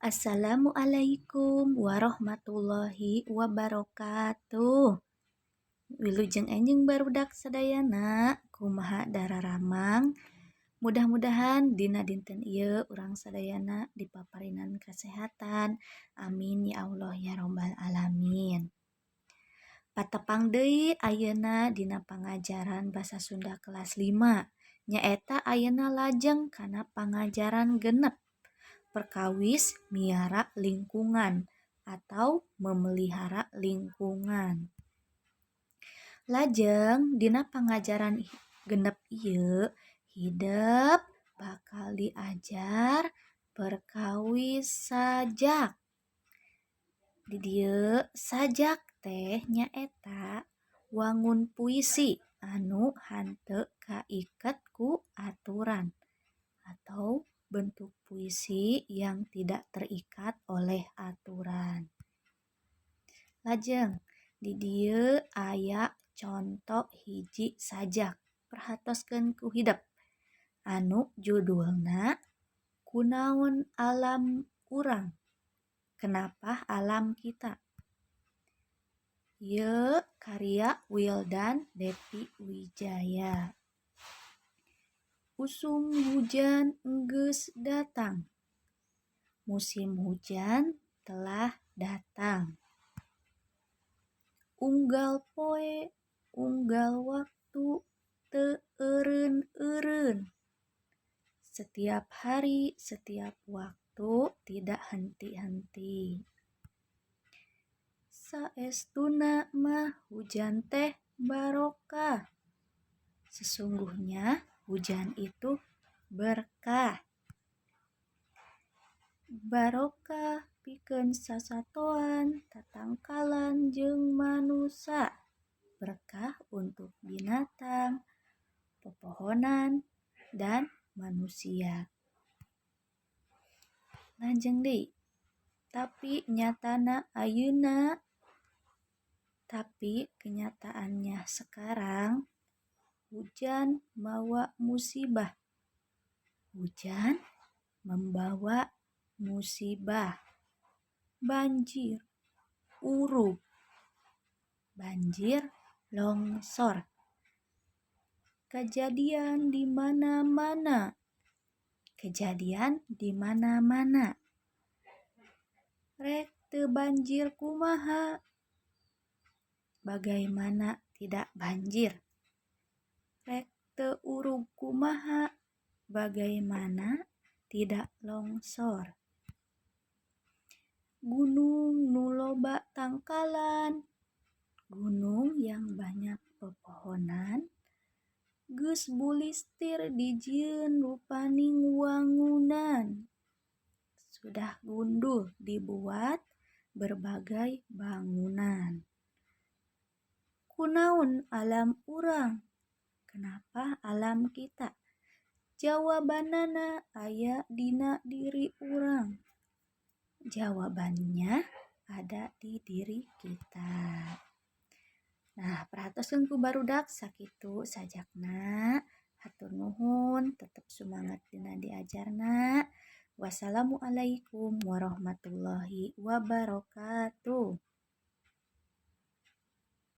Assalamualaikum warahmatullahi wabarakatuh. Wilujeng enjing barudak sadayana kumaha dararamang. Mudah-mudahan dina dinten ieu urang sadayana dipaparinan kasehatan. Amin ya Allah ya robbal alamin. Patepang deui ayeuna dina pangajaran basa Sunda kelas 5. Nyaeta ayeuna lajeng kana pangajaran genep. Perkawis miara lingkungan atau memelihara lingkungan. Lajeng dina pangajaran genep ieu hideep bakal diajar perkawis sajak. Di dieu sajak teh nyaeta wangun puisi anu henteu kaiket ku aturan atau bentuk puisi yang tidak terikat oleh aturan. Lajeng di dieu aya contoh hiji sajak. Perhatoskeun ku hideep. Anu judulna Kunaon alam urang. Kenapa alam kita? Ieu karya Wildan Devi Wijaya. Usum hujan geus datang. Musim hujan telah datang. Unggal poe, unggal waktu, teu eureun-eureun. Setiap hari, setiap waktu, tidak henti-henti. Saestuna mah hujan teh barokah. Sesungguhnya hujan itu berkah. Barokah pikeun sasatoan, tatangkalan jeung manusa. Berkah untuk binatang, pepohonan, dan manusia. Lajeng deui. Tapi kenyataannya sekarang hujan bawa musibah. Hujan membawa musibah. Banjir, urug, banjir, longsor. Kejadian di mana-mana. Kejadian di mana-mana. Rek teu banjir kumaha? Bagaimana tidak banjir? Rek teu urug kumaha? Bagaimana tidak longsor? Gunung nu loba tangkalan, gunung yang banyak pepohonan, geus bulistir dijieun rupaning wangunan. Sudah gundul dibuat berbagai bangunan. Kunaon alam urang? Kenapa alam kita? Jawabanana aya dina diri urang. Jawabannya ada di diri kita. Nah, perhatoskeun ku barudak sakitu sajakna. Hatur nuhun, tetep semangat dina diajarna. Wassalamualaikum warahmatullahi wabarakatuh.